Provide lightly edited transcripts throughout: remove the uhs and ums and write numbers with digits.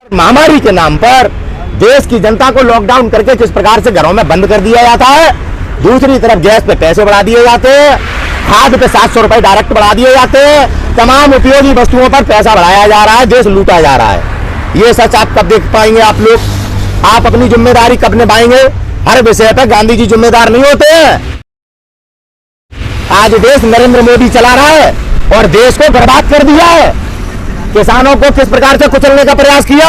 महामारी के नाम पर देश की जनता को लॉकडाउन करके किस प्रकार से घरों में बंद कर दिया जाता है, दूसरी तरफ गैस पे पैसे बढ़ा दिए जाते हैं, खाद पे 700 रुपए डायरेक्ट बढ़ा दिए जाते हैं, तमाम उपयोगी वस्तुओं पर पैसा बढ़ाया जा रहा है, देश लूटा जा रहा है। ये सच आप कब देख पाएंगे आप लोग? आप अपनी जिम्मेदारी कब निभाएंगे? हर विषय पर गांधी जी जिम्मेदार नहीं होते हैं। आज देश नरेंद्र मोदी चला रहा है और देश को बर्बाद कर दिया है। किसानों को किस प्रकार से कुचलने का प्रयास किया।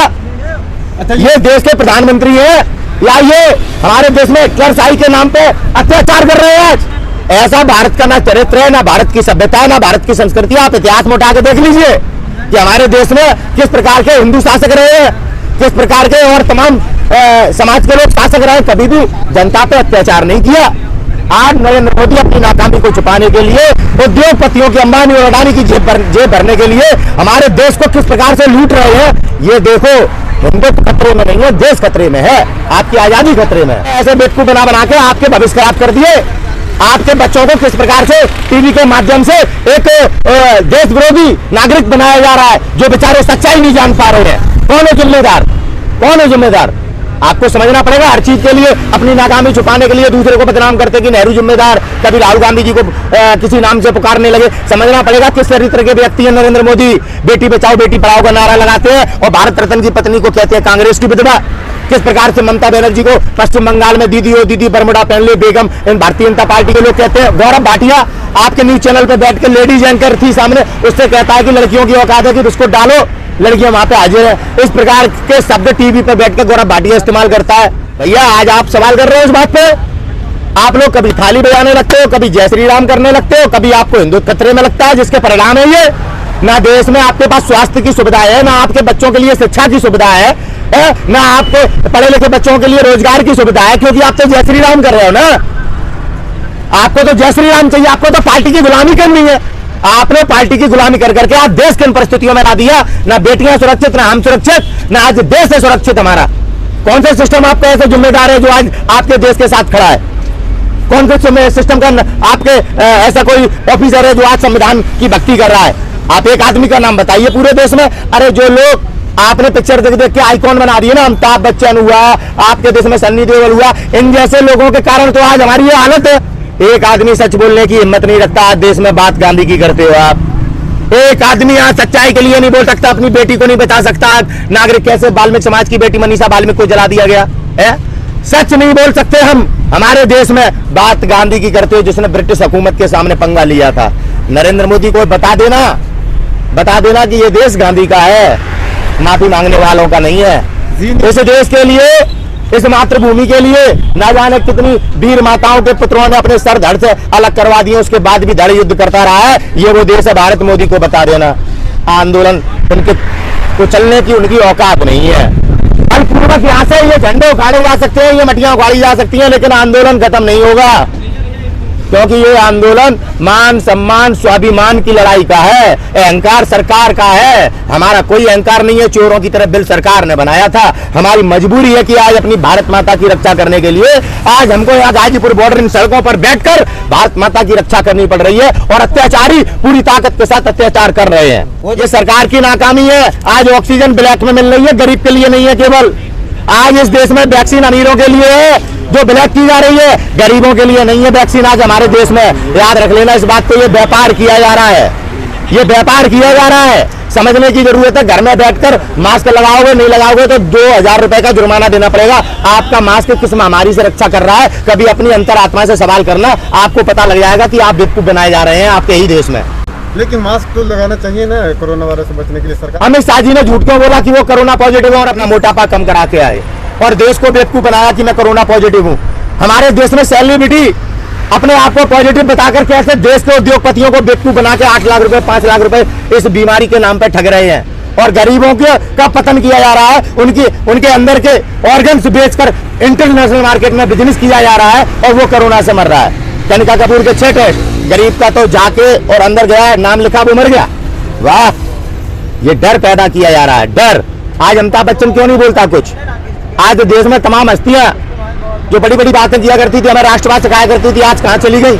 ये देश के प्रधानमंत्री हैं या ये हमारे देश में हिटलरशाही के नाम पे अत्याचार कर रहे हैं। आज ऐसा भारत का ना चरित्र है, ना भारत की सभ्यता है, ना भारत की संस्कृति। आप इतिहास में उठा के देख लीजिए कि हमारे देश में किस प्रकार के हिंदू शासक रहे हैं, किस प्रकार के और तमाम समाज के लोग शासक रहे। कभी भी जनता पे अत्याचार नहीं किया। आज नरेंद्र मोदी अपनी नाकामी को छुपाने के लिए, उद्योगपतियों की, अंबानी और अडानी की जेब भरने के लिए हमारे देश को किस प्रकार से लूट रहे हैं। ये देखो, हिंदुत्व खतरे में नहीं है, देश खतरे में है, आपकी आजादी खतरे में है। ऐसे बेवकूफ बना के आपके भविष्य खराब कर दिए। आपके बच्चों को किस प्रकार से टीवी के माध्यम से एक देश विरोधी नागरिक बनाया जा रहा है, जो बेचारे सच्चाई नहीं जान पा रहे हैं। कौन है जिम्मेदार? कौन है जिम्मेदार? आपको समझना पड़ेगा। हर चीज के लिए अपनी नाकामी छुपाने के लिए दूसरे को बदनाम करते कि नेहरू जिम्मेदार, कभी राहुल गांधी जी को किसी नाम से पुकारने लगे। समझना पड़ेगा किस चरित्र के व्यक्ति है नरेंद्र मोदी। बेटी बचाओ बेटी पढ़ाओ का नारा लगाते हैं और भारत रत्न की पत्नी को कहते हैं कांग्रेस की विधवा। किस प्रकार से ममता बनर्जी को पश्चिम बंगाल में दीदी हो दीदी बरमुडा पहन ले बेगम, भारतीय जनता पार्टी के लोग कहते हैं। गौरव भाटिया आपके न्यूज चैनल पर बैठ के लेडीज एंकर थी सामने, उससे कहता है कि लड़कियों की औकात है कि उसको डालो, लड़कियां वहां पे हाजिर है। इस प्रकार के शब्द टीवी पर बैठ के गौरव भाटिया इस्तेमाल करता है। भैया आज आप सवाल कर रहे हो इस बात पे। आप लोग कभी थाली बजाने लगते हो, कभी जय श्री राम करने लगते हो, कभी आपको हिंदुत्व खतरे में लगता है, जिसके परिणाम है ये। ना देश में आपके पास स्वास्थ्य की सुविधा है, ना आपके बच्चों के लिए शिक्षा की सुविधा है, ना आपके पढ़े लिखे बच्चों के लिए रोजगार की सुविधा है, क्योंकि आप तो जय श्री राम कर रहे हो ना। आपको तो जय श्री राम चाहिए, आपको तो पार्टी की गुलामी करनी है। आपने पार्टी की गुलामी कर करके आज देश किन परिस्थितियों में ला दिया। ना बेटियां सुरक्षित, ना हम सुरक्षित, ना आज देश है सुरक्षित हमारा। कौन सा सिस्टम आपका ऐसे जिम्मेदार है जो आज आपके देश के साथ खड़ा है? कौन से सिस्टम का आपके ऐसा कोई ऑफिसर है जो आज संविधान की भक्ति कर रहा है? आप एक आदमी का नाम बताइए पूरे देश में। अरे जो लोग आपने पिक्चर देख देख के आइकॉन बना दिए ना, अमिताभ बच्चन हुआ, आपके देश में सन्नी देओल हुआ, इन जैसे लोगों के कारण तो आज हमारी ये हालत है। एक आदमी सच बोलने की हिम्मत नहीं रखता। आज देश में बात गांधी की करते हो आप। एक आदमी आज सच्चाई के लिए नहीं बोल सकता, अपनी बेटी को नहीं बचा सकता। नागरिक कैसे वाल्मीकि समाज की बेटी मनीषा वाल्मीकि को जला दिया गया है। सच नहीं बोल सकते हम। हमारे देश में बात गांधी की करते हो, जिसने ब्रिटिश हुकूमत के सामने पंगा लिया था। नरेंद्र मोदी को बता देना कि ये देश गांधी का है, माफी मांगने वालों का नहीं है। इस देश के लिए, इस मातृभूमि के लिए ना जाने कितनी वीर माताओं के पुत्रों ने अपने सर धड़ से अलग करवा दिए, उसके बाद भी धड़ युद्ध करता रहा है। ये वो देश है भारत। मोदी को बता देना आंदोलन उनके कुचलने की उनकी औकात नहीं है। बलपूर्वक यहाँ से ये झंडे उखाड़े जा सकते हैं, ये मटियां उखाड़ी जा सकती हैं, लेकिन आंदोलन खत्म नहीं होगा, क्योंकि ये आंदोलन मान सम्मान स्वाभिमान की लड़ाई का है। अहंकार सरकार का है, हमारा कोई अहंकार नहीं है। चोरों की तरह बिल सरकार ने बनाया था। हमारी मजबूरी है कि आज अपनी भारत माता की रक्षा करने के लिए आज हमको यहाँ गाजीपुर बॉर्डर इन सड़कों पर बैठकर भारत माता की रक्षा करनी पड़ रही है, और अत्याचारी पूरी ताकत के साथ अत्याचार कर रहे हैं। ये सरकार की नाकामी है। आज ऑक्सीजन ब्लैक में मिल रही है, गरीब के लिए नहीं है केवल। आज इस देश में वैक्सीन अमीरों के लिए है जो ब्लैक की जा रही है, गरीबों के लिए नहीं है वैक्सीन। आज हमारे देश में याद रख लेना इस बात को, ये व्यापार किया जा रहा है, ये व्यापार किया जा रहा है। समझने की जरूरत है। घर में बैठकर मास्क लगाओगे, नहीं लगाओगे तो 2000 रुपए का जुर्माना देना पड़ेगा। आपका मास्क किस महामारी से रक्षा कर रहा है, कभी अपनी अंतरात्मा से सवाल करना, आपको पता लग जाएगा कि आप बेवकूफ बनाए जा रहे हैं आपके ही देश में। लेकिन मास्क तो लगाना चाहिए ना कोरोना वायरस से बचने के लिए। सरकार अमित शाह जी ने झूठ क्यों बोला कि वो कोरोना पॉजिटिव है और अपना मोटापा कम करा के आए, और देश को बेवकूफ बनाया कि मैं कोरोना पॉजिटिव हूँ। हमारे देश में सेलिब्रिटी अपने आप को पॉजिटिव बताकर कैसे देश के उद्योगपतियों को बेवकूफ बना के 8 लाख रुपए 5 लाख रुपए इस बीमारी के नाम पर ठग रहे हैं, और गरीबों का पतन किया जा रहा है। उनके अंदर के ऑर्गन्स बेचकर इंटरनेशनल मार्केट में बिजनेस किया जा रहा है, और वो कोरोना से मर रहा है। कनिका कपूर के 6 टेस्ट, गरीब का तो जाके और अंदर गया, नाम लिखा, वो मर गया। वाह, ये डर पैदा किया जा रहा है, डर। आज अमिताभ बच्चन क्यों नहीं बोलता कुछ? आज देश में तमाम हस्तियां जो बड़ी बड़ी बातें किया करती थी, हमें राष्ट्रवाद सिखाया करती थी, आज कहां चली गई?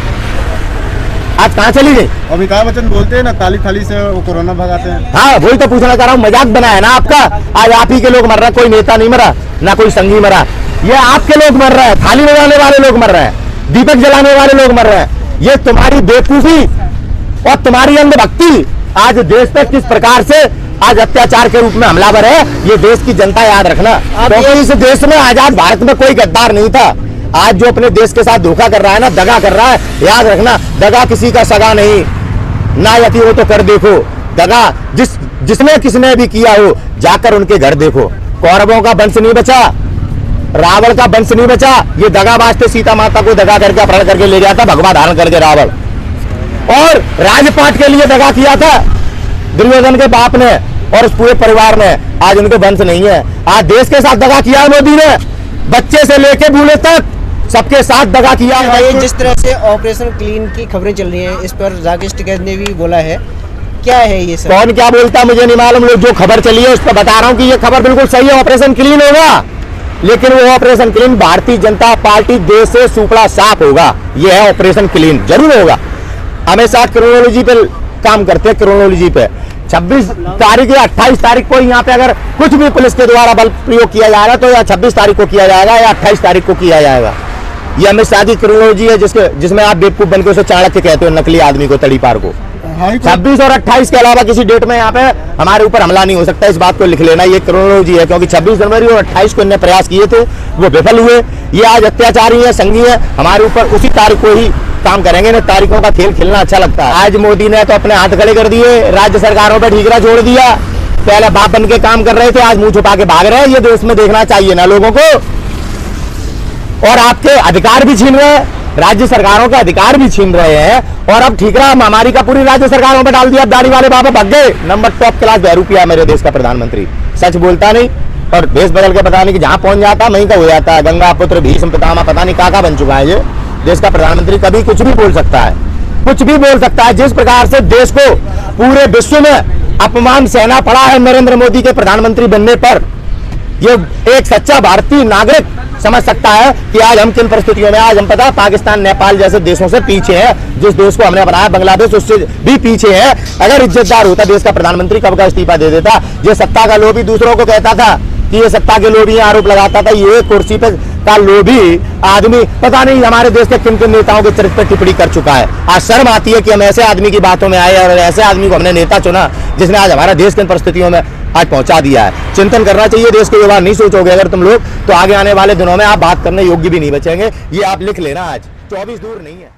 आज कहाँ चली गई? अमिताभ बच्चन बोलते हैं ना, ताली थाली से वो कोरोना भगाते हैं। हाँ वही तो पूछना चाह रहा हूँ, मजाक बनाया ना आपका। आज आप ही के लोग मर रहे हैं, कोई नेता नहीं मरा, ना कोई संघी मरा, ये आपके लोग मर रहे हैं, थाली बजाने वाले लोग मर रहे हैं, दीपक जलाने वाले लोग मर रहे हैं। ये तुम्हारी बेवकूफी और तुम्हारी अंधभक्ति आज देश पे किस प्रकार से आज अत्याचार के रूप में हमलावर है, ये देश की जनता याद रखना। क्योंकि इस देश में आजाद भारत में कोई गद्दार नहीं था। आज जो अपने देश के साथ धोखा कर रहा है ना, दगा कर रहा है, याद रखना दगा किसी का सगा नहीं, ना यति हो तो कर देखो। दगा जिसने किसने भी किया हो, जाकर उनके घर देखो। कौरवों का वंश नहीं बचा, रावण का वंश नहीं बचा। ये दगा बाजते सीता माता को दगा करके अपहरण करके ले जाता भगवा धारण करके रावण, और राजपाट के लिए दगा किया था दुर्योधन के बाप ने और उस पूरे परिवार ने। आज उनके वंश नहीं है। आज देश के साथ दगा किया है मोदी ने, बच्चे से लेके बूढ़े तक सबके साथ दगा किया है। ये जिस तरह से ऑपरेशन क्लीन की खबरें चल रही हैं, इस पर राकेश टिकैत ने भी बोला है, क्या है ये सर? कौन क्या बोलता है मुझे नहीं मालूम, लोग जो खबर चली है उस पर बता रहा हूँ कि ये खबर बिल्कुल सही है, ऑपरेशन क्लीन होगा। लेकिन वो operation clean Bharatiya Janata party देश से सुपड़ा साफ होगा, ये है ऑपरेशन क्लीन, जरूर होगा। हमेशा क्रोनोलॉजी पे काम करते हैं, क्रोनोलॉजी पे 26 तारीख या 28 तारीख को यहाँ पे अगर कुछ भी पुलिस के द्वारा बल प्रयोग किया जाएगा तो या 26 तारीख को किया जाएगा या 28 तारीख को किया जाएगा। ये अमित शाह की क्रोनोलॉजी है जिसमें आप बेवकूफ बनकर उसे चाणक्य कहते हो, नकली आदमी को, तड़ी पार को। 26 और 28 के अलावा किसी डेट में यहाँ पे हमारे ऊपर हमला नहीं हो सकता, इस बात को लिख लेना। ये क्रोनोलॉजी है, क्योंकि 26 जनवरी और 28 को इन्हें प्रयास किए थे, वो विफल हुए। ये आज अत्याचारी है, संघी है, हमारे ऊपर उसी तारीख को ही काम करेंगे। ना तारीखों का खेल खेलना अच्छा लगता है। आज मोदी ने तो अपने हाथ खड़े कर दिए, राज्य सरकारों पर ठीकरा छोड़ दिया। पहले बाप बन के काम कर रहे थे, आज मुंह छुपा के भाग रहे हैं। ये देश में देखना चाहिए ना लोगों को। और आपके अधिकार भी छीन रहे हैं, राज्य सरकारों के अधिकार भी छीन रहे हैं। और अब ठीकरा महामारी का पूरी राज्य सरकारों पर डाल दिया। दाढ़ी वाले बाबा भाग गए। नंबर टॉप क्लास बहरूपिया मेरे देश का प्रधानमंत्री, सच बोलता नहीं और देश बदल के पता नहीं कि जहां पहुंच जाता वहीं का हो जाता है। गंगा पुत्र भीष्म पितामह पता नहीं काका बन चुका है ये देश का प्रधानमंत्री। कभी कुछ भी बोल सकता है, कुछ भी बोल सकता है। जिस प्रकार से देश को पूरे विश्व में अपमान सहना पड़ा है नरेंद्र मोदी के प्रधानमंत्री बनने पर, ये एक सच्चा भारतीय नागरिक समझ सकता है कि आज हम किन परिस्थितियों में। आज हम पता पाकिस्तान नेपाल जैसे देशों से पीछे हैं, जिस देश को हमने बनाया बांग्लादेश उससे भी पीछे है। अगर इज्जतदार होता देश का प्रधानमंत्री कब का इस्तीफा दे देता। ये सत्ता का लोभी दूसरों को कहता था कि ये सत्ता के लोभी आरोप लगाता था। ये कुर्सी पे का लोभी आदमी पता नहीं हमारे देश के किन किन नेताओं के चरित्र पर टिप्पणी कर चुका है। आज शर्म आती है कि हम ऐसे आदमी की बातों में आए और ऐसे आदमी को हमने नेता चुना जिसने आज हमारा देश किन परिस्थितियों में आज पहुंचा दिया है। चिंतन करना चाहिए देश को। ये बात नहीं सोचोगे अगर तुम लोग, तो आगे आने वाले दिनों में आप बात करने योग्य भी नहीं बचेंगे। ये आप लिख लेना, आज 24 दूर नहीं है।